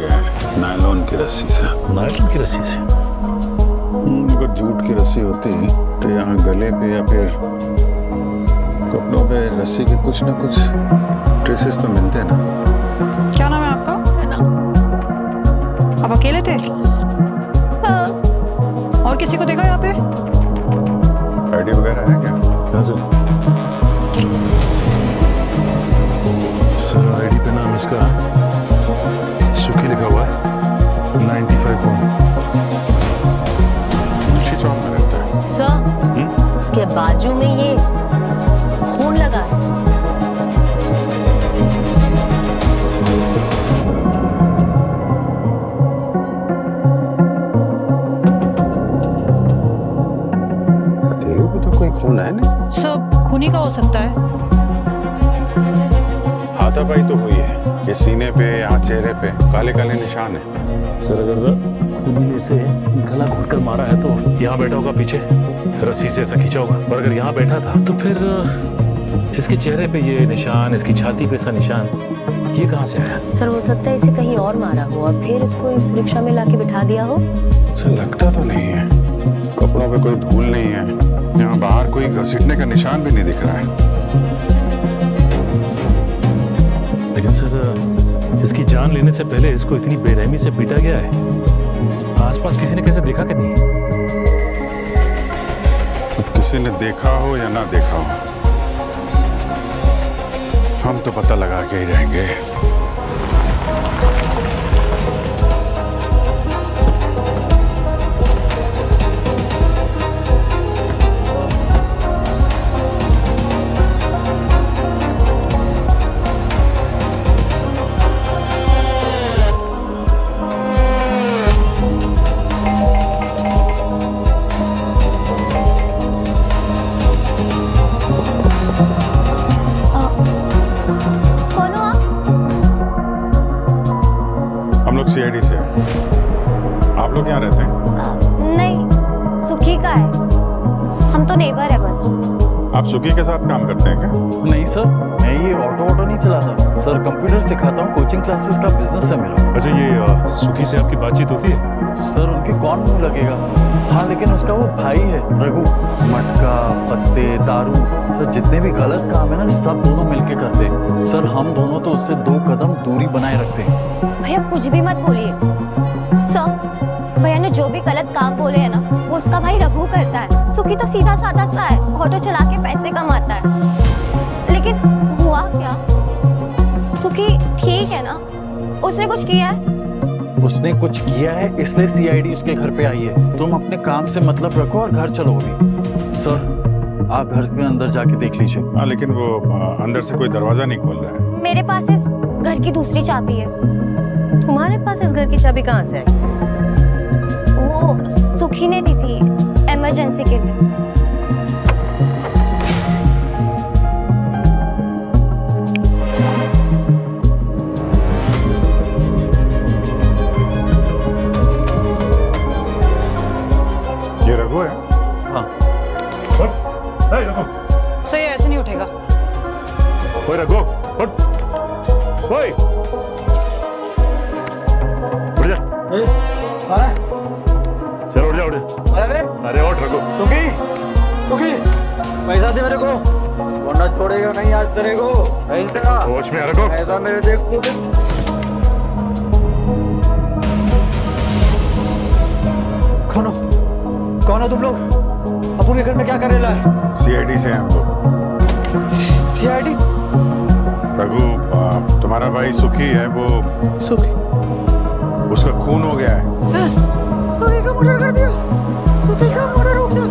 गया है नायलॉन की रस्सी से। नायलॉन की रस्सी से? अगर जूट की रस्सी होती तो यहाँ गले पे या फिर कपड़ों पे रस्सी के कुछ ना कुछ ट्रेसेस तो मिलते ना। क्या नाम है आपका? आप अकेले थे? हाँ। और किसी को देखा यहाँ पे? आईडी वगैरह है क्या? हाँ सर। सर आईडी पे नाम इसका सुखी लिखा हुआ है। 95 पॉइंट मुंशी चौक में रहता है। सर उसके बाजू में ये खून लगा है। हथेली पे तो कोई खून है नहीं। सब खूनी का हो सकता है। हाथापाई तो हुई है, ये सीने पे यहाँ चेहरे पे काले काले निशान है। सर अगर खूनी ने इसे गला घोटकर मारा है तो यहाँ बैठा होगा पीछे, रस्सी से ऐसा खींचा होगा। और अगर यहाँ बैठा था तो फिर इसके चेहरे पे ये निशान, इसकी छाती पे ऐसा निशान, ये कहाँ से आया? सर हो सकता है इसे कहीं और मारा हो और फिर इसको इस रिक्शा में लाके बिठा दिया हो। सर लगता तो नहीं है, कपड़ों पे कोई धूल नहीं है, यहाँ बाहर कोई घसीटने का निशान भी नहीं दिख रहा है। लेकिन सर इसकी जान लेने से पहले इसको इतनी बेरहमी से पीटा गया है, आसपास किसी ने कैसे देखा कि नहीं? किसी ने देखा हो या ना देखा हो, हम तो पता लगा के ही रहेंगे। सीआईडी से। आप लोग यहाँ रहते हैं? नहीं, सुखी का है। हम तो नेबर है बस। आप सुखी के साथ काम करते हैं क्या? नहीं सर, मैं ये ऑटो नहीं चलाता सर, कंप्यूटर सिखाता हूँ, कोचिंग क्लासेस का बिजनेस है मेरा। अच्छा ये सुखी से आपकी बातचीत होती है? सर उनकी कौन मुंह लगेगा। हाँ लेकिन उसका वो भाई है रघु, मटका पत्ते दारू सर जितने भी गलत काम है ना सब दोनों मिलके करते हैं सर। हम दोनों तो उससे 2 कदम दूरी बनाए रखते हैं। भैया कुछ भी मत बोलिए सर। भैया ने जो भी गलत काम बोले है ना वो उसका भाई रघु करता है। सुखी तो सीधा साधा सा है, ऑटो चला के पैसे कमाता है। लेकिन हुआ क्या, सुखी ठीक है ना? उसने कुछ किया है? उसने कुछ किया है इसलिए सीआईडी उसके घर पे आई है। तुम अपने काम से मतलब रखो और घर चलो अभी। सर आप घर के अंदर जाके देख लीजिए। हाँ लेकिन वो अंदर से कोई दरवाजा नहीं खोल रहा है। मेरे पास इस घर की दूसरी चाबी है। तुम्हारे पास इस घर की चाबी कहाँ से है? वो सुखी ने दी थी इमरजेंसी के लिए। ये रघु है? हाँ। रघु सही है, ऐसे नहीं उठेगा। ओए रघु उठ, ओए उठ जा। चल उठ जा उठ जा। अरे उठ रघु। सुखी पैसा दे मेरे को वरना छोड़ेगा नहीं आज तेरे को। होश में आ रघु। पैसा मेरे देख। कौन हो तुम लोग? अपुन के घर में क्या कर रहे है? सीआईडी से हैं हम लोग। सीआईडी? रघु तुम्हारा भाई सुखी है, वो सुखी उसका खून हो गया है। सुखी का मर्डर कर दिया। सुखी का मर्डर हो गया।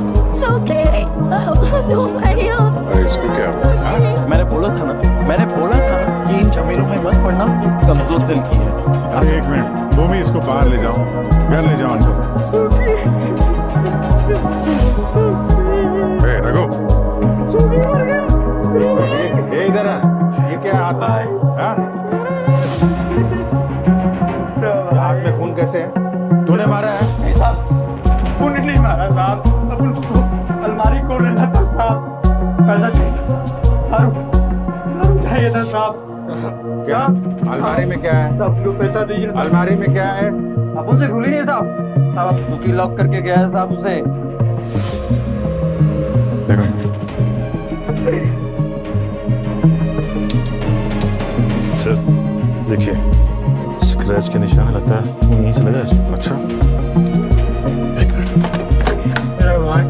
अरे इसको क्या हुआ? मैंने बोला था ना कि इन झमेलों में मत पड़ना, कमजोर दिल की है। अरे एक मिनट भूमि, इसको बाहर ले जाओ, घर ले जाओ इनको। रघु ये इधर है, ये क्या हाथ है? हाथ में खून कैसे है? तूने मारा है? नहीं साहब, खून नहीं मारा साहब। अपुन को अलमारी खोल रहा था साहब। पैसा चाहिए, दारू चाहिए था साहब। क्या अलमारी में क्या है? साहब को पैसा दीजिए साहब। अलमारी में क्या है? आप उनसे खुली नहीं है साहब। साहब आप बुकी लॉक करके गया है साहब उसे। देखो सर देखिए, स्क्रैच के निशान लगता है वो यहीं से लगा है। अच्छा, एक मिनट। मेरा भाई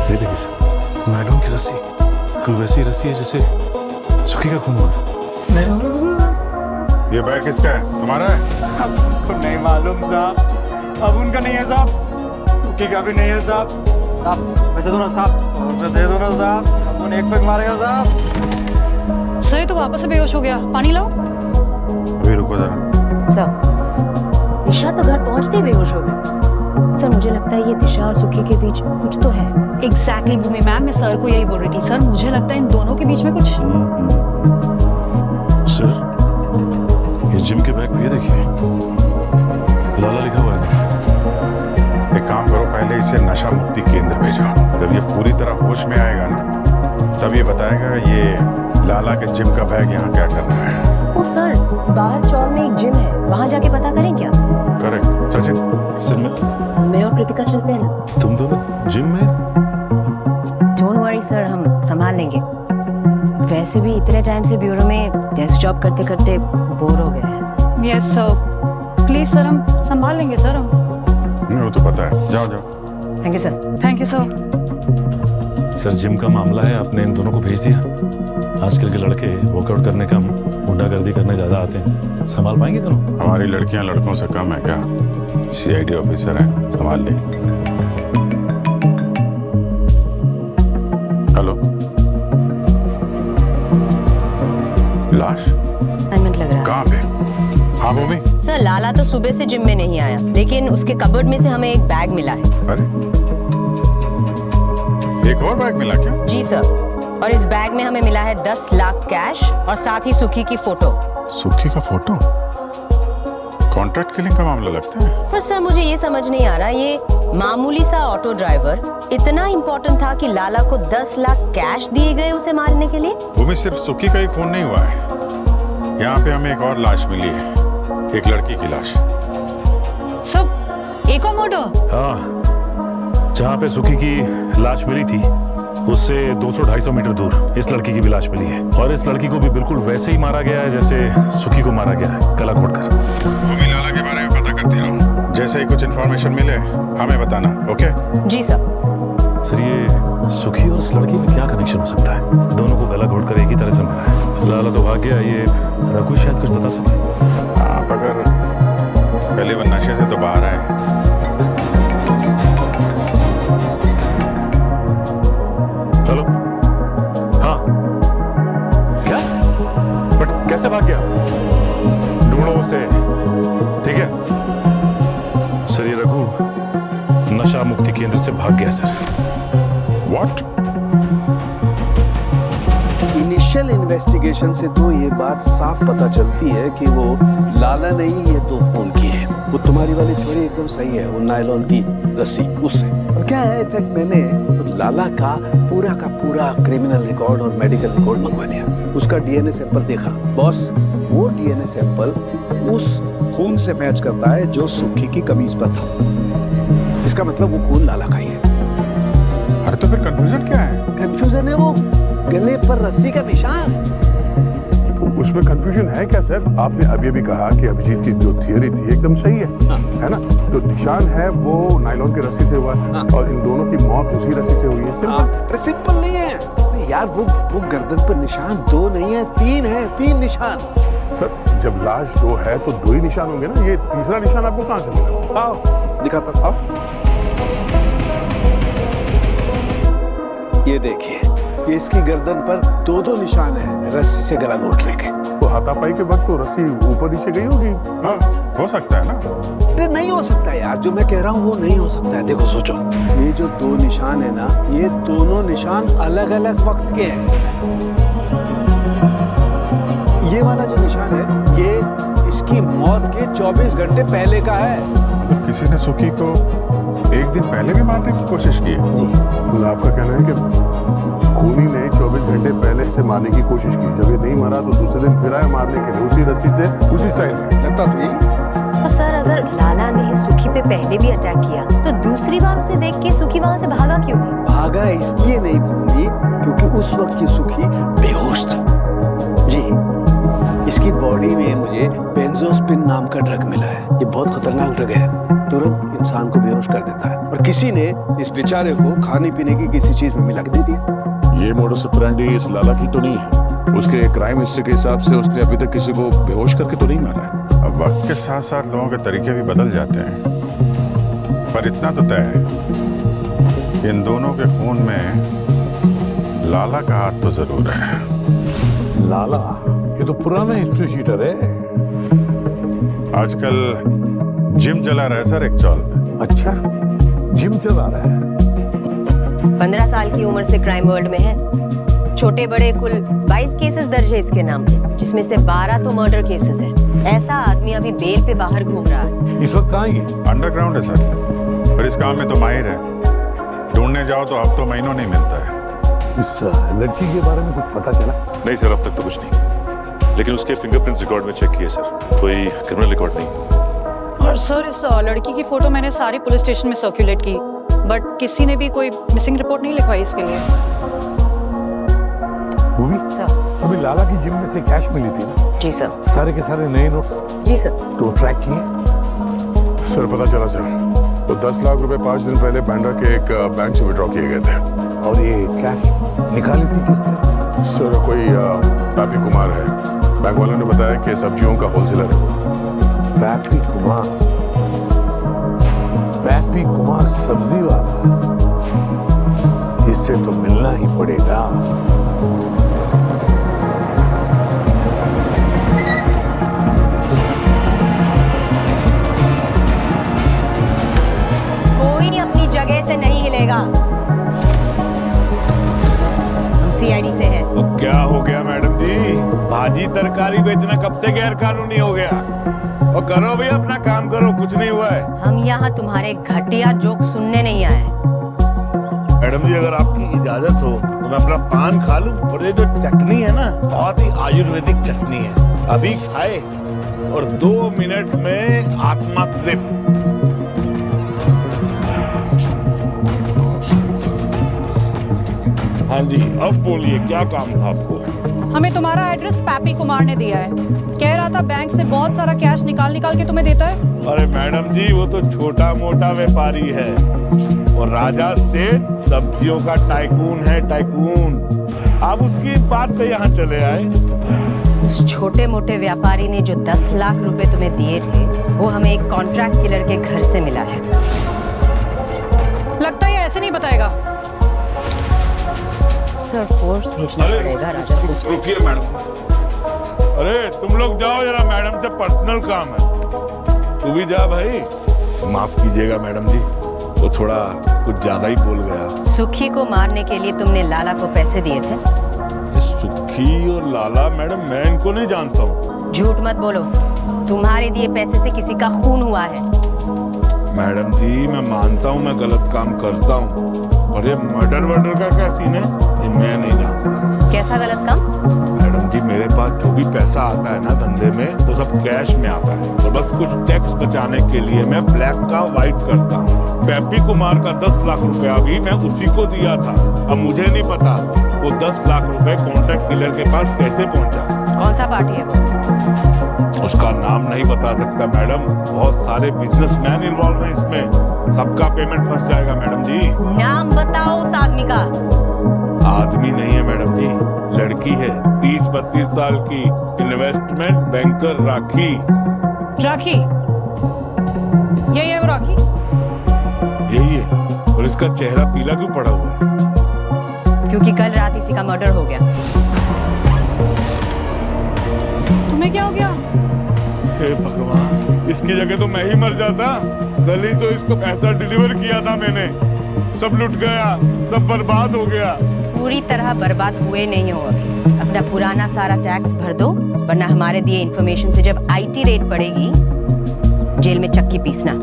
ये देखिए सर, नायलॉन की रस्सी, कोई वैसी रस्सी है जैसे सुखी का खून हुआ था। ये बैग किसका है? तुम्हारा है? आपको नहीं मालूम साहब। अब उनका नहीं है साहब, बुकी का भी नहीं है साहब। साहब पैसे दो ना साहब, 100 रुपये दे दो ना साहब। अब उन्हें एक पैक मारेगा साहब। सर ये तो वापस से बेहोश हो गया, पानी लाओ। अभी रुको जरा। सर निशा तो घर पहुंचते ही बेहोश हो गई। सर मुझे लगता है ये दिशा और सुखी के बीच कुछ तो है। एग्जैक्टली भूमि मैम, मैं सर को यही बोल रही थी। सर मुझे लगता है इन दोनों के बीच में कुछ। सर ये जिम के बैग पे ये देखिए, लाला लिखा हुआ है। एक काम करो, पहले इसे नशा मुक्ति केंद्र भेजो। जब ये पूरी तरह होश में आएगा ना, तब ये बताएगा ये लाला के जिम का बैग यहाँ क्या कर रहा है। ओ सर, बाहर चौक में एक जिम है, वहाँ जाके पता करें क्या? करेक्ट सचिन। सर मैं और कृतिका चलते हैं ना। तुम दोनों जिम में? डोंट वरी सर, हम संभाल लेंगे। वैसे भी इतने टाइम से ब्यूरो में डेस्क जॉब करते करते बोर हो गए हैं। यस सर, प्लीज सर, हम संभाल लेंगे सर। हम नहीं, वो तो पता है। जाओ जाओ। Thank you sir. Thank you sir. Sir gym का मामला है, आपने इन दोनों को भेज दिया। आजकल के लड़के वर्कआउट करने का गुंडागर्दी करने ज़्यादा आते हैं, संभाल पाएंगे दोनों? हमारी लड़कियां लड़कों से कम है क्या? CID ऑफिसर है, संभाल ले। हेलो, लाश असाइनमेंट लग रहा है। कहाँ पे? हाँ भूमि। सर लाला तो सुबह से जिम में नहीं आया, लेकिन उसके कबर्ड में से हमें एक बैग मिला है। अरे, एक और बैग मिला क्या? जी सर, और इस बैग में हमें मिला है 10 लाख कैश और साथ ही सुखी की फोटो। सुखी का फोटो? कॉन्ट्रैक्ट किलिंग का मामला लगता है। पर सर मुझे ये समझ नहीं आ रहा, ये मामूली सा ऑटो ड्राइवर इतना इम्पोर्टेंट था कि लाला को 10 लाख कैश दिए गए उसे मारने के लिए? भूमि, सिर्फ सुखी का ही खून नहीं हुआ है। यहाँ पे हमें एक और लाश मिली है, एक लड़की की लाश। सब एक और मर्डर? हाँ, जहाँ पे सुखी की लाश मिली थी उससे 200-250 मीटर दूर इस लड़की की भी लाश मिली है, और इस लड़की को भी बिल्कुल वैसे ही मारा गया है जैसे सुखी को मारा गया है, गला घोटकर। भूमि, लाला के बारे में पता करती रहो। जैसे ही कुछ इन्फॉर्मेशन मिले हमें बताना, ओके? जी सर। सर ये सुखी और इस लड़की में क्या कनेक्शन हो सकता है? दोनों को गला घोटकर एक ही तरह से मारा है। लाला तो भाग गया, ये रघु शायद कुछ बता सके। आप अगर पहले वो नशे से तो बाहर आए। हेलो, हाँ, क्या? बट कैसे भाग गया? ढूंढो उसे, ठीक है? सर ये रघु नशा मुक्ति केंद्र से भाग गया सर। व्हाट? इनिशियल इन्वेस्टिगेशन से तो ये बात साफ पता चलती है कि वो लाला नहीं, ये तो खून की है। वो तुम्हारी वाली थ्योरी एकदम सही है, वो नायलॉन की रस्सी उससे। और क्या है, इनफैक्ट मैंने लाला का पूरा क्रिमिनल रिकॉर्ड और मेडिकल रिकॉर्ड मंगवा लिया। उसका DNA सैंपल देखा बॉस, वो DNA सैंपल उस खून से मैच करता है जो सुखी की कमीज पर था। इसका मतलब वो खून लाला का ही है। अरे तो फिर कंफ्यूजन क्या है? कंफ्यूजन है वो गले पर रस्सी का निशान। उसमें कंफ्यूजन है क्या सर? आपने अभी भी कहा कि अभिजीत की जो थियरी थी एकदम सही है ना? तो निशान है वो नायलॉन की रस्सी से हुआ और इन दोनों की मौत उसी रस्सी से हुई है। सिंपल। सिंपल नहीं है यार, वो गर्दन पर निशान 2 नहीं है, 3 है, 3 निशान। सर जब लाश 2 है तो 2 ही निशान होंगे ना, ये तीसरा निशान आपको कहाँ से मिला? आओ दिखाता, आओ। ये देखिए, ये इसकी गर्दन पर 2 निशान है रस्सी से गला घोटने के। तो हाथापाई के वक्त तो रस्सी ऊपर नीचे गई होगी। हाँ हो सकता है ना? ये नहीं हो सकता यार, जो मैं कह रहा हूँ वो नहीं हो सकता है। देखो सोचो, ये जो दो निशान है ना, ये दोनों निशान अलग अलग वक्त के हैं। ये वाला जो निशान है, ये इसकी मौत के 24 घंटे पहले का है। तो किसी ने सुखी को एक दिन पहले भी मारने की कोशिश की है? जी, मतलब आपका कहना है कि खूनी ने 24 घंटे पहले इसे मारने की कोशिश की, जब ये नहीं मरा तो दूसरे दिन फिर आया मारने के लिए, उसी रस्सी से, उसी स्टाइल में। लगता तो यही। तो सर, अगर लाला ने सुखी पे पहले भी अटैक किया तो दूसरी बार उसे देख के सुखी वहां से भागा क्यों नहीं? भागा इसलिए नहीं भूमि, क्योंकि उस वक्त की सुखी बेहोश था। जी, इसकी बॉडी में मुझे बेंजोस्पिन नाम का ड्रग मिला है। ये बहुत खतरनाक ड्रग है, तुरंत इंसान को बेहोश कर देता है। और किसी ने इस बेचारे को खाने पीने की किसी चीज में मिला के दे दिया। ये मोडस ऑपरेंडी इस लाला की तो नहीं है? उसके क्राइम हिस्ट्री के हिसाब से उसने अभी तक किसी को बेहोश करके तो नहीं मारा है। अब वक्त के साथ साथ लोगों के तरीके भी बदल जाते हैं, पर इतना तो तय है कि इन दोनों के खून में लाला का हाथ तो जरूर है। लाला ये तो पुराना हिस्ट्री शीटर है। आजकल जिम चला रहा है सर एक चौल में। अच्छा, जिम चला रहा है। 15 साल की उम्र से क्राइम वर्ल्ड में है। छोटे बड़े कुल 22 केसेस दर्ज है इसके नाम पे, जिसमें से 12 तो मर्डर केसेस है। ऐसा आदमी अभी बेल पे बाहर घूम रहा है। इस वक्त कहाँ है? अंडरग्राउंड है सर, पर इस काम में तो माहिर है। ढूंढने जाओ तो हफ्तों महीनों नहीं मिलता है। इस लड़की के बारे में कुछ पता चला? नहीं सर, अब तक तो कुछ नहीं, लेकिन उसके फिंगरप्रिंट्स रिकॉर्ड में चेक किए सर, कोई क्रिमिनल रिकॉर्ड नहीं। और सर, इस लड़की की फोटो मैंने सारी पुलिस स्टेशन में सर्कुलेट की, बट किसी ने भी कोई मिसिंग रिपोर्ट नहीं लिखवाई इसके लिए। भूमि, सर। अभी लाला की जिम में से कैश मिली थी ना? जी सर। सारे के सारे नए नोट्स? जी सर। तो ट्रैक किए? सर पता चला सर, तो 10 लाख रुपए 5 दिन पहले बांद्रा के एक बैंक से विड्रॉ किए गए थे। और ये कैश निकाली थी किसने? सर कोई पैपी कुमार है, बैंक वालों ने बताया कि सब्जियों का होलसेलर है। पैपी कुमार? पैपी कुमार सब्जी वाला? इससे तो मिलना ही पड़ेगा। कोई अपनी जगह से नहीं हिलेगा। हम सीआईडी से है। तो क्या हो गया मैडम जी? भाजी तरकारी बेचना कब से गैर कानूनी हो गया? और करो भैया अपना काम करो, कुछ नहीं हुआ है। हम यहाँ तुम्हारे घटिया जोक सुनने नहीं आए। मैडम जी अगर आपकी इजाजत हो तो मैं अपना पान खा लूं। और ये जो चटनी है ना, बहुत ही आयुर्वेदिक चटनी है, अभी खाए और 2 मिनट में आत्मा तृप्त। हाँ जी, अब बोलिए क्या काम था आपको? हमें तुम्हारा एड्रेस पैपी कुमार ने दिया है। कह रहा था बैंक से बहुत सारा कैश निकाल के तुम्हें देता है। अरे मैडम जी वो तो छोटा मोटा व्यापारी है, और राजा सेठ सब्जियों का टाइकून है, टाइकून। आप उसकी बात पे यहाँ चले आए। उस छोटे मोटे व्यापारी ने जो 10 लाख रुपए तुम्हें दिए थे, वो हमें एक कॉन्ट्रैक्ट किलर के घर से मिला है। लगता है ये ऐसे नहीं बताएगा। सर फोर्स भेजना पड़ेगा राजा सेठ। रुकिए मैडम, अरे तुम लोग जाओ जरा, मैडम से पर्सनल काम है। तू भी जा भाई। माफ कीजिएगा मैडम जी, वो थोड़ा कुछ ज्यादा ही बोल गया। सुखी को मारने के लिए तुमने लाला को पैसे दिए थे? ये सुखी और लाला मैडम, मैं इनको नहीं जानता हूँ। झूठ मत बोलो, तुम्हारे दिए पैसे से किसी का खून हुआ है। मैडम जी मैं मानता हूँ मैं गलत काम करता हूँ, और ये मर्डर का क्या सीन है ये मैं नहीं जानता। कैसा गलत काम? मैडम जी मेरे पास जो भी पैसा आता है ना धंधे में, वो सब कैश में आता है, और बस कुछ टैक्स बचाने के लिए मैं ब्लैक का व्हाइट करता हूँ। पैपी कुमार का 10 लाख रुपया भी मैं उसी को दिया था। अब मुझे नहीं पता वो 10 लाख रुपए कॉन्ट्रैक्ट किलर के पास कैसे पहुँचा। कौन सा पार्टी है वो? उसका नाम नहीं बता सकता मैडम, बहुत सारे बिजनेसमैन इन्वॉल्व हैं इसमें, सबका पेमेंट फंस जाएगा मैडम जी। नाम बताओ उस आदमी का। आदमी नहीं है मैडम जी, लड़की है, 30-32 साल की, इन्वेस्टमेंट बैंकर राखी। राखी? यही है वो राखी? यही है, और इसका चेहरा पीला क्यों पड़ा हुआ है? क्योंकि कल रात इसी का मर्डर हो गया। तुम्हें क्या हो गया? हे भगवान, इसकी जगह तो मैं ही मर जाता। कल ही तो इसको पैसा डिलीवर किया था मैंने, सब लुट गया, सब बर्बाद हो गया। पूरी तरह बर्बाद हुए नहीं हो अभी। अपना पुराना सारा टैक्स भर दो, वरना हमारे दिए इन्फॉर्मेशन से जब आईटी रेड पड़ेगी, जेल में चक्की पीसना।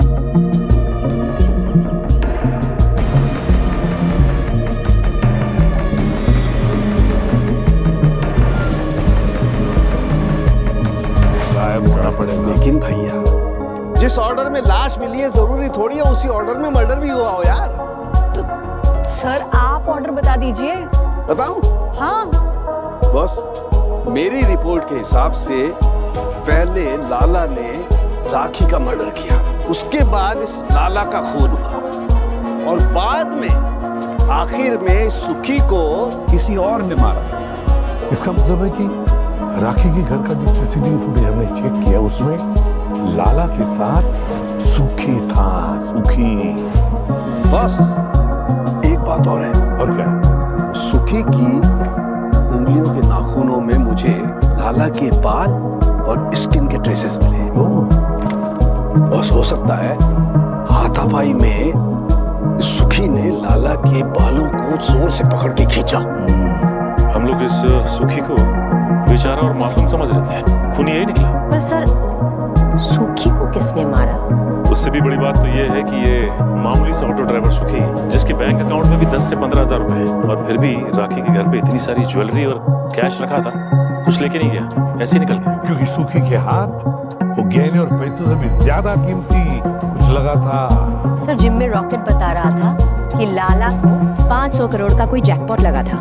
होना पड़ेगा। लेकिन भैया, जिस ऑर्डर में लाश मिली है जरूरी थोड़ी है उसी ऑर्डर में मर्डर भी हुआ हो यार। तो सर आप ऑर्डर बता दीजिए। बताऊं? हाँ। बॉस, मेरी रिपोर्ट के हिसाब से पहले लाला ने राखी का मर्डर किया, उसके बाद इस लाला का खून हुआ और बाद में आखिर में सुखी को किसी और ने मारा। इसका मतलब है कि राखी के घर का जो सीसीटीवी फुटेज हमने चेक किया उसमें लाला के साथ सुखी था। सुखी। बस एक बात और है। और क्या? सुखी की उंगलियों के नाखूनों में मुझे लाला के बाल और स्किन के ट्रेसेस मिले। बस हो सकता है हाथापाई में सुखी ने लाला के बालों को जोर से पकड़ के खींचा। हम लोग इस सुखी को बेचारा और मासूम समझ रहे थे, खून यही निकला। पर सर, सुखी को किसने मारा? उससे भी बड़ी बात तो ये है कि ये मामूली सा ऑटो ड्राइवर सुखी, जिसके बैंक अकाउंट में भी 10 से 15 हजार रुपए है, और फिर भी राखी के घर पे इतनी सारी ज्वेलरी और कैश रखा था, कुछ लेके नहीं गया, ऐसे ही निकल गया। क्योंकि सुखी के हाथ वो गहने और पैसों से भी ज्यादा कीमती कुछ लगा था। सर, जिम में रॉकेट बता रहा था कि लाला को 500 करोड़ का कोई जैकपॉट लगा था।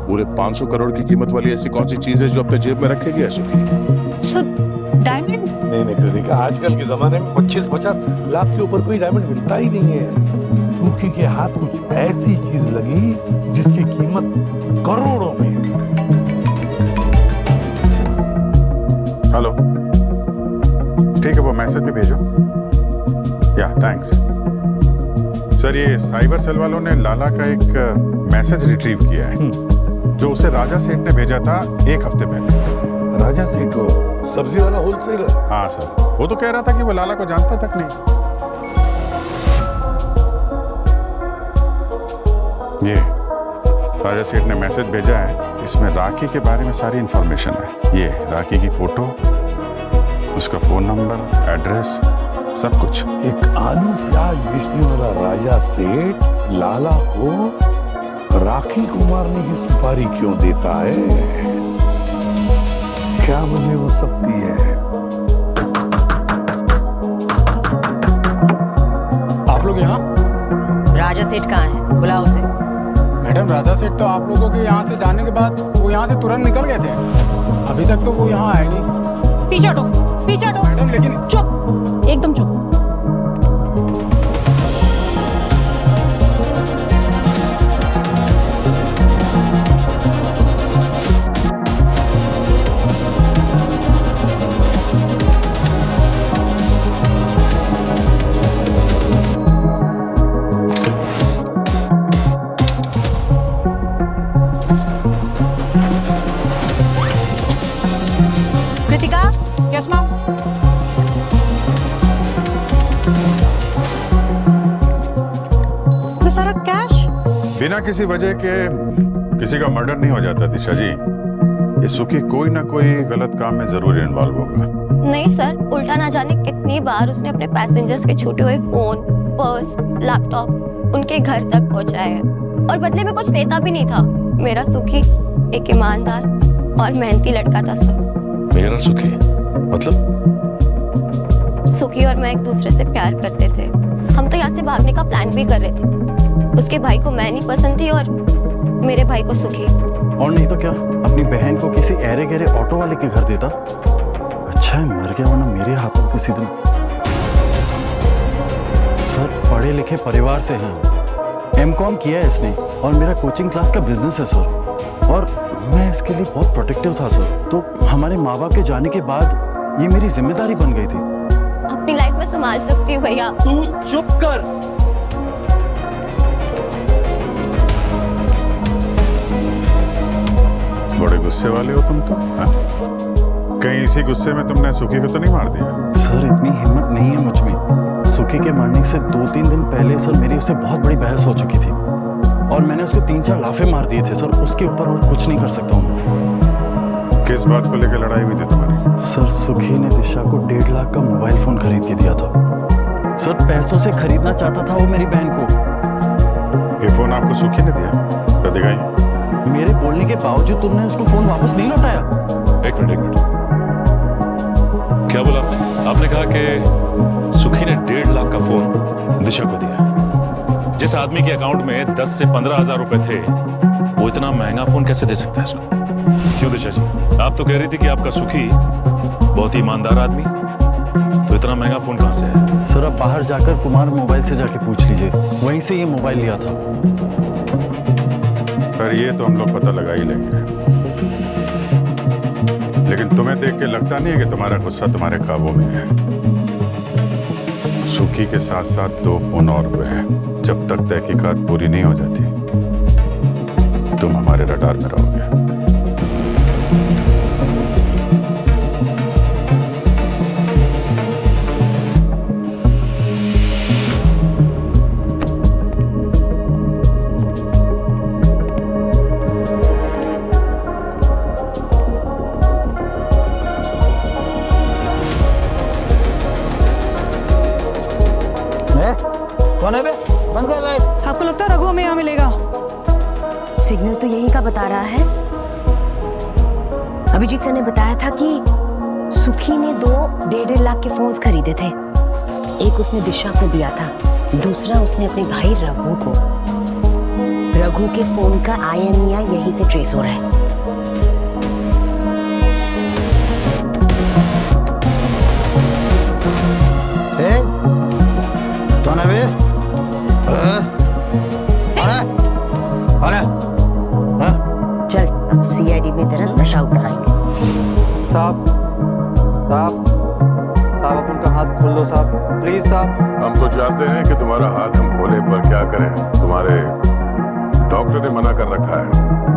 पूरे 500 करोड़ की कीमत वाली ऐसी कौन सी चीज है जो अपने जेब में रखेगी सुखी? Sir diamond? नहीं कृतिका, आजकल के जमाने में 25-50 लाख के ऊपर कोई डायमंड मिलता ही नहीं है। सुखी के हाथ कुछ ऐसी चीज लगी जिसकी कीमत करोड़ों में। हेलो, ठीक है, वो मैसेज भी भेजो। या थैंक्स सर। ये साइबर सेल वालों ने लाला का एक मैसेज रिट्रीव किया है जो उसे राजा सेठ ने भेजा था 1 हफ्ते पहले। राजा सेठ को सब्जी वाला होलसेलर? हाँ सर, वो तो कह रहा था कि वो लाला को जानता तक नहीं। ये राजा सेठ ने मैसेज भेजा है, इसमें राखी के बारे में सारी इंफॉर्मेशन है। ये राखी की फोटो, उसका फोन नंबर, एड्रेस, सब कुछ। एक आलू प्याज बेचने वाला राजा सेठ लाला को राखी को मारने की सुपारी क्यों देता है? क्या वजह हो सकती है? आप लोग यहाँ? राजा सेठ कहाँ है? बुलाओ उसे। मैडम, राजा सेठ तो आप लोगों के यहाँ से जाने के बाद वो यहाँ से तुरंत निकल गए थे। अभी तक तो वो यहाँ आए नहीं। पीछे हटो, पीछे हटो। मैडम लेकिन चुप, एकदम चुप। Kritika, yes ma'am. ये सारा कैश? बिना किसी वजह के किसी का मर्डर नहीं हो जाता दिशा जी। ये सुखी कोई ना कोई गलत काम में जरूर इन्वॉल्व होगा। नहीं सर, उल्टा ना जाने कितनी बार उसने अपने पैसेंजर्स के छूटे हुए फोन, पर्स, लैपटॉप उनके घर तक पहुंचाए हैं और बदले में कुछ लेता भी नहीं था। मेरा सुखी एक ईमानदार और मेहनती लड़का था सर। मेरा सुखी मतलब? सुखी और मैं एक दूसरे से प्यार करते थे। हम तो यहाँ से भागने का प्लान भी कर रहे थे। उसके भाई को मैं नहीं पसंद थी और मेरे भाई को सुखी। और नहीं तो क्या, अपनी बहन को किसी ऐरे गहरे ऑटो वाले के घर देता। अच्छा है मर गया, वरना मेरे हाथों किसी दिन। सर, पढ़े लिखे परिवार से हैं, M.Com किया है इसने और मेरा कोचिंग क्लास का बिजनेस है सर। और मैं इसके लिए बहुत प्रोटेक्टिव था सर। तो हमारे माँ बाप के जाने के बाद ये मेरी जिम्मेदारी बन गई थी। अपनी लाइफ में संभाल सकती हूँ भैया। तू चुप कर। बड़े गुस्से वाले हो तुम तो, हाँ? कहीं इसी गुस्से में तुमने सुखी को तो नहीं मार दिया? सर इतनी हिम्मत नहीं है मुझ में। सुखी के मरने से 2-3 दिन पहले सर मेरी उससे बहुत बड़ी बहस हो चुकी थी और मैंने उसको 3-4 लाफे मार दिए थे सर। उसके ऊपर और कुछ नहीं कर सकता हूँ। किस बात को लेकर लड़ाई हुई थी तुम्हारी? सर सुखी ने दिशा को 1.5 लाख का मोबाइल फोन खरीद के दिया था। सर पैसों से खरीदना चाहता था वो मेरी बहन को। ये फोन आपको सुखी ने दिया? तो दिखाइए। मेरे बोलने के बावजूद तुमने उसको फोन वापस नहीं लौटाया। एक मिनट। क्या बोला आपने? आपने कहा कि सुखी ने 1.5 लाख का फोन दिशा को दिया। जिस आदमी के अकाउंट में 10 से 15 हजार रुपए थे, वो इतना महंगा फोन कैसे दे सकता है इसको? क्यों दिशा जी, आप तो कह रही थी कि आपका सुखी बहुत ही ईमानदार आदमी, तो इतना महंगा फोन कहां से है? सर आप बाहर जाकर कुमार मोबाइल से जाके पूछ लीजिए, वहीं से ये मोबाइल लिया था। पर ये तो हम लोग पता लगा ही लेंगे। लेकिन तुम्हें देख के लगता नहीं है कि तुम्हारा गुस्सा तुम्हारे काबू में है? सुखी के साथ साथ 2 फोन और हुए हैं। जब तक तहकीकात पूरी नहीं हो जाती, तुम हमारे रडार में रहोगे। कौन है बे? बंद कर लाइट। आपको लगता है रघु हमें यहाँ मिलेगा? सिग्नल तो यही का बता रहा है। अभिजीत सर ने बताया था कि सुखी ने 2 1.5 लाख के फोन्स खरीदे थे। एक उसने दिशा को दिया था, दूसरा उसने अपने भाई रघु को। रघु के फोन का IMEI यहीं से ट्रेस हो रहा है। कौन है बे? चल अब CID में तेरा नशा उतराएंगे। साहब साहब साहब आप उनका हाथ खोल दो साहब, प्लीज साहब। हम तो चाहते हैं कि तुम्हारा हाथ हम खोले, पर क्या करें, तुम्हारे डॉक्टर ने मना कर रखा है।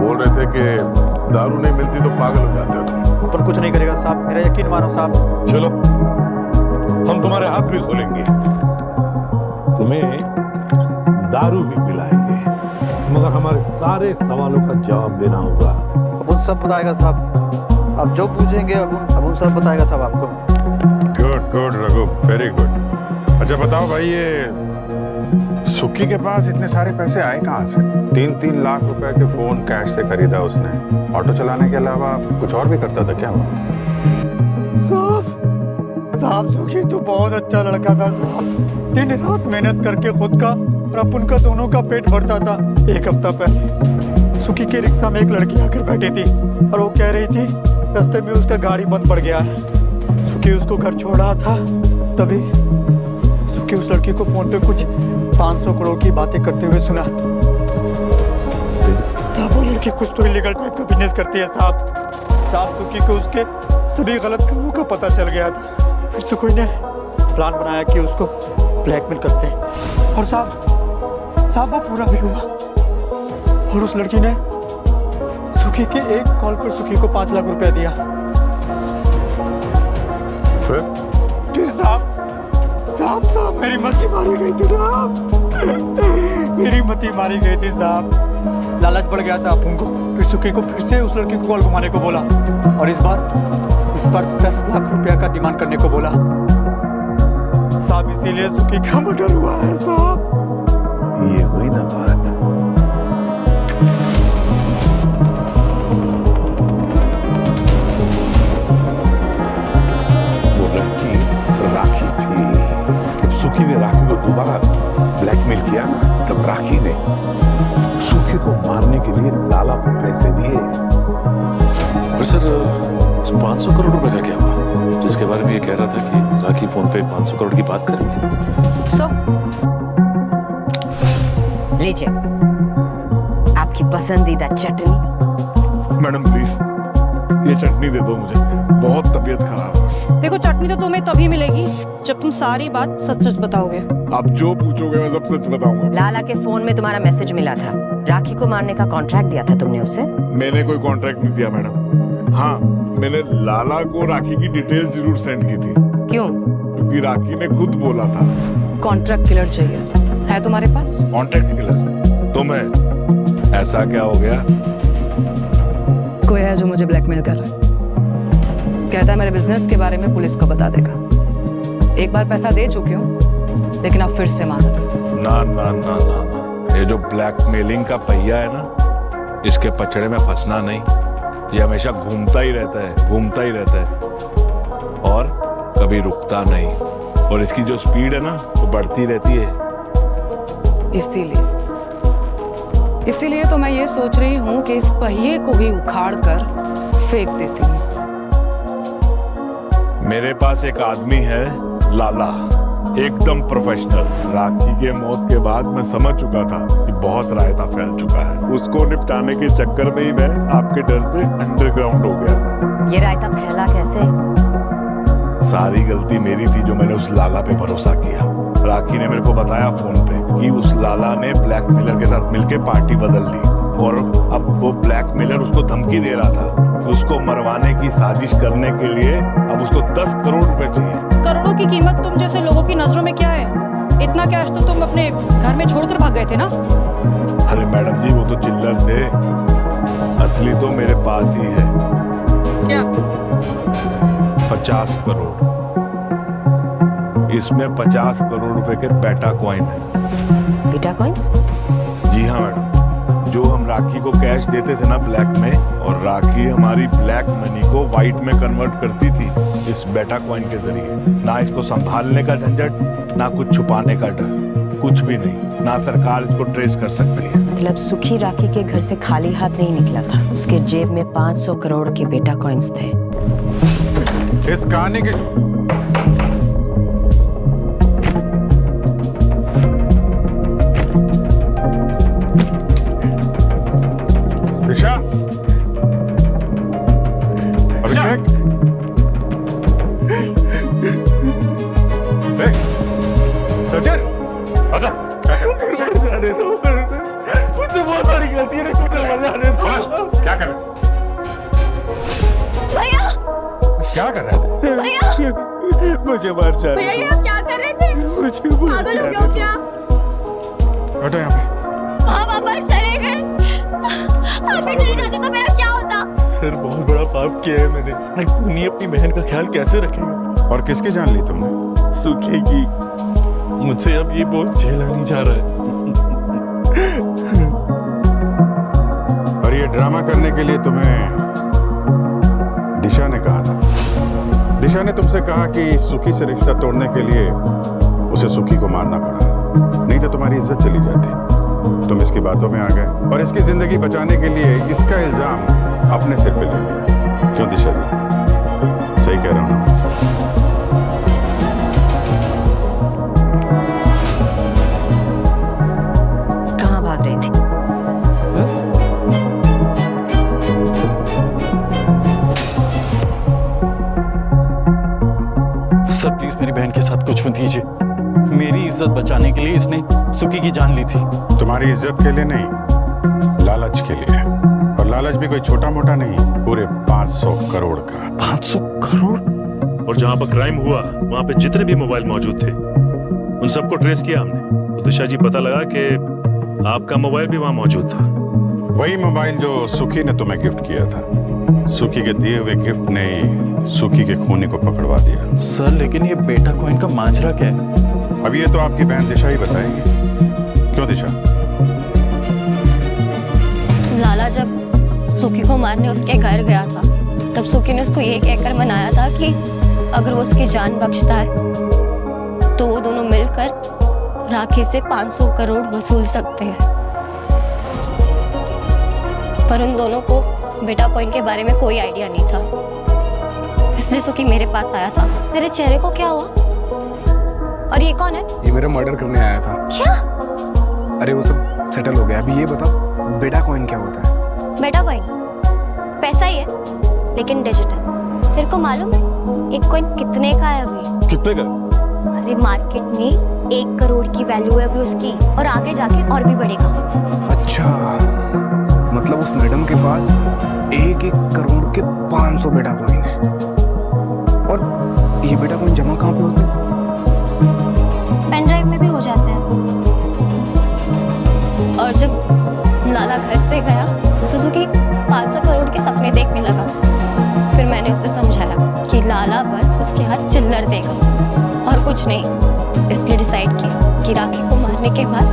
बोल रहे थे कि दारू नहीं मिलती तो पागल हो जाते हो। पर कुछ नहीं करेगा साहब, मेरा यकीन मानो साहब। चलो हम तुम्हारे हाथ भी खोलेंगे, तुम्हें दारू भी पिलाएंगे, मगर हमारे सारे सवालों का जवाब देना होगा। अब उन सब बताएगा साहब, आप जो पूछेंगे अब उन सब बताएगा साहब आपको। Good Raghu, very good. अच्छा बताओ भाई, ये सुखी के पास इतने सारे पैसे आए कहाँ से? 3-3 लाख रुपए के फोन कैश से खरीदा उसने। ऑटो चलाने के अलावा कुछ और भी करता था क्या वो? साहब सुखी तो बहुत अच्छा लड़का था साहब। दिन रात मेहनत करके खुद का और अपन का दोनों का पेट भरता था। एक हफ्ता पहले सुखी के रिक्शा में एक लड़की आकर बैठी थी और वो कह रही थी रास्ते में उसका गाड़ी बंद पड़ गया है। सुखी उसको घर छोड़ा था, तभी सुखी उस लड़की को फोन पे कुछ 500 करोड़ की बातें करते हुए सुना। साहब वो लड़की कुछ तो इलीगल टाइप का बिजनेस करती है साहब सुखी को उसके सभी गलत कामों का पता चल गया था। फिर सुखी ने प्लान बनाया कि उसको ब्लैकमेल करते हैं, और साहब वो पूरा भी हुआ। और उस लड़की ने सुखी के एक कॉल पर सुखी को 5 लाख रुपया दिया। फिर साहब मेरी मती मारी गई थी साहब, मेरी मती मारी गई थी साहब। लालच बढ़ गया था अपन को। फिर सुखी को फिर से उस लड़की को कॉल घुमाने को बोला, और इस बार 10 लाख रुपया का डिमांड करने को बोला साहब। इसीलिए सुखी का मर्डर हुआ है साहब। ये हुई ना बात। वो लड़की राखी थी। जब सुखी ने राखी को दोबारा ब्लैकमेल किया ना, तब राखी ने सुखी को मारने के लिए लाला को पैसे दिए। पर सर, इस 500 करोड़ रुपए का क्या हुआ, जिसके बारे में ये कह रहा था कि राखी फोन पे 500 करोड़ की बात कर रही थी? सब लीजिए आपकी पसंदीदा चटनी। मैडम प्लीज ये चटनी दे दो मुझे, बहुत तबीयत खराब है। देखो, चटनी तो तुम्हें तभी मिलेगी जब तुम सारी बात सच सच बताओगे। आप जो पूछोगे मैं सब सच बताऊंगा। लाला के फोन में तुम्हारा मैसेज मिला था, राखी को मारने का कॉन्ट्रैक्ट दिया था तुमने उसे। मैंने कोई कॉन्ट्रैक्ट नहीं दिया मैडम। हाँ, मैंने लाला को राखी की डिटेल जरूर सेंड की थी, क्यों? क्योंकि राखी ने खुद बोला था। कॉन्ट्रैक्ट किलर चाहिए है तुम्हारे पास? कॉन्ट्रैक्ट किलर तुम है? ऐसा क्या हो गया? कोई है जो मुझे ब्लैकमेल कर रहा है, कहता है मेरे बिजनेस के बारे में पुलिस को बता देगा। एक बार पैसा दे चुकी हूँ, लेकिन अब फिर से मांगा। ना ना ना ना ना, ये जो ब्लैकमेलिंग का पहिया है ना, इसके पचड़े में फंसना नहीं। ये हमेशा घूमता ही रहता है, घूमता ही रहता है और कभी रुकता नहीं। और इसकी जो स्पीड है ना, वो बढ़ती रहती है। इसीलिए तो मैं ये सोच रही हूँ कि इस पहिए को ही उखाड़ कर फेंक देती हूँ। मेरे पास एक आदमी है, लाला, एकदम प्रोफेशनल। राखी के मौत के बाद मैं समझ चुका था कि बहुत रायता फैल चुका है। उसको निपटाने के चक्कर में ही मैं आपके डर से अंडरग्राउंड हो गया था। ये रायता फैला कैसे? सारी गलती मेरी थी जो मैंने उस लाला पे भरोसा किया। राखी ने मेरे को बताया फोन पे कि उस लाला ने ब्लैकमेलर के साथ मिलके पार्टी बदल ली और अब वो ब्लैकमेलर उसको धमकी दे रहा था कि उसको मरवाने की साजिश करने के लिए अब उसको 10 करोड़ रुपए चाहिए। करोड़ों की कीमत तुम जैसे लोगों की नजरों में क्या है? इतना कैश तो तुम अपने घर में छोड़कर भाग गए थे ना? अरे मैडम जी, वो तो चिल्लर थे, असली तो मेरे पास ही है। क्या? 50 करोड़। इसमें 50 करोड़ रुपए के बेटा कॉइन है। बेटा कॉइंस? जी हाँ मैडम, जो हम राखी को कैश देते थे ना ब्लैक में, और राखी हमारी ब्लैक मनी को व्हाइट में कन्वर्ट करती थी इस बेटा कॉइन के जरिए। ना इसको संभालने का झंझट, ना कुछ छुपाने का डर, कुछ भी नहीं। ना सरकार इसको ट्रेस कर सकती है। मतलब सुखी राखी के घर से खाली हाथ नहीं निकला था। उसके जेब में 500 करोड़ के बेटा कॉइंस थे। इस कहानी की दिशा, अभिषेक, सचिन, मुझसे बहुत बड़ी गलती है, क्या कर रहे? भैया, क्या कर रहे थे? भैया, मुझे मार जा भैया ये आप क्या कर रहे थे? मुझे पागल हो गए हो क्या? बैठो यहाँ पे। आप वापस चले गए। आप भी चले जाते तो मेरा क्या होता? सर, बहुत बड़ा पाप किया है मैंने। पुनी अपनी बहन का ख्याल कैसे रखेगा? और किसकी जान ली तुमने? सुखी की। मुझसे अब ये बोझ झेला नहीं जा रहा है। और ये ड्रामा करने के लिए तुम्हें दिशा ने कहा था। दिशा ने तुमसे कहा कि सुखी से रिश्ता तोड़ने के लिए उसे सुखी को मारना पड़ा, नहीं तो तुम्हारी इज्जत चली जाती। तुम इसकी बातों में आ गए और इसकी जिंदगी बचाने के लिए इसका इल्जाम अपने सिर पे ले लिया। क्यों दिशा जी? सही कह रहा हूं ना? कहाँ भाग रही थी? सर प्लीज मेरी बहन के साथ कुछ मत कीजिए। मेरी इज्जत बचाने के लिए इसने सुखी की जान ली थी। तुम्हारी इज्जत के लिए नहीं, लालच के लिए। और लालच भी कोई छोटा मोटा नहीं, पूरे 500 करोड़ का। 500 करोड़? और जहां पर क्राइम हुआ वहां पे जितने भी मोबाइल मौजूद थे उन सबको ट्रेस किया हमने। तो दिशा जी, पता लगा कि आपका मोबाइल भी वहां मौजूद था। वही मोबाइल जो सुखी ने तुम्हें गिफ्ट किया था। सुखी के दिए हुए गिफ्ट ने सुखी के खूनी को पकड़वा दिया। सर लेकिन ये बेटा कॉइन का मांझरा क्या है? अब ये तो आपकी बहन दिशा ही बताएगी। क्यों दिशा? लाला जब सुखी को मारने उसके घर गया था, तब सुखी ने उसको ये कहकर मनाया था कि अगर वो उसकी जान बख्शता है तो वो दोनों मिलकर राखी से 500 करोड़ वसूल सकते हैं। पर उन दोनों को बेटा कॉइन के बारे में कोई आइडिया नहीं था, इसलिए सुखी मेरे पास आया था। तेरे चेहरे को क्या हुआ? और ये कौन है? ये मेरा मर्डर करने आया था। क्या? अरे वो सब सेटल हो गया। अभी ये बताओ, बेटा कॉइन क्या होता है? बेटा कॉइन पैसा ही है, लेकिन डिजिटल। तेरे को मालूम है एक कॉइन कितने का है अभी? कितने का? अरे मार्केट में 1 करोड़ की वैल्यू है अभी उसकी, और आगे जाके और भी बढ़ेगा। अच्छा, मतलब उस मैडम के पास 1-1 करोड़ के 500 बेटा कॉइन है। और ये बेटा कॉइन जमा कहाँ पे होते हैं? पेन ड्राइव में भी हो जाते हैं। और जब लाला घर से गया तो सुखी 500 करोड़ के सपने देखने लगा। फिर मैंने उसे समझाया कि लाला बस उसके हाथ चिल्लर देगा और कुछ नहीं। इसलिए डिसाइड किया कि राखी को मारने के बाद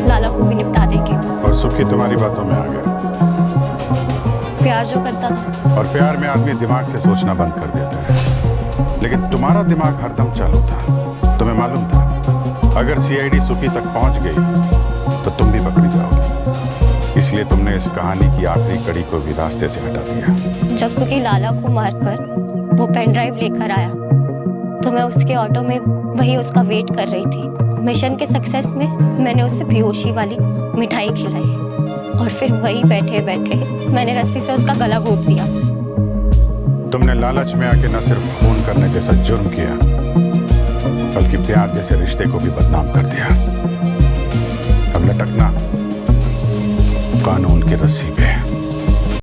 लाला को भी निपटा देंगे। और सुखी तुम्हारी बातों में आ गया। प्यार जो करता था। और प्यार में आदमी दिमाग से सोचना बंद कर देता है, लेकिन तुम्हारा दिमाग हरदम चालू था। तुम्हें मालूम था अगर सीआईडी सुखी तक पहुंच गई तो तुम भी पकड़ी जाओगे, इसलिए तुमने इस कहानी की आखिरी कड़ी को भी रास्ते से हटा दिया। जब सुखी लाला को मारकर वो पेन ड्राइव लेकर आया तो मैं उसके ऑटो में वही उसका वेट कर रही थी। मिशन के सक्सेस में मैंने उसे बेहोशी वाली मिठाई खिलाई और फिर वही बैठे बैठे मैंने रस्सी से उसका गला घोट दिया। तुमने लालच में आके न सिर्फ खून करने जैसा जुर्म किया, बल्कि प्यार जैसे रिश्ते को भी बदनाम कर दिया। अब लटकना कानून की रस्सी पे।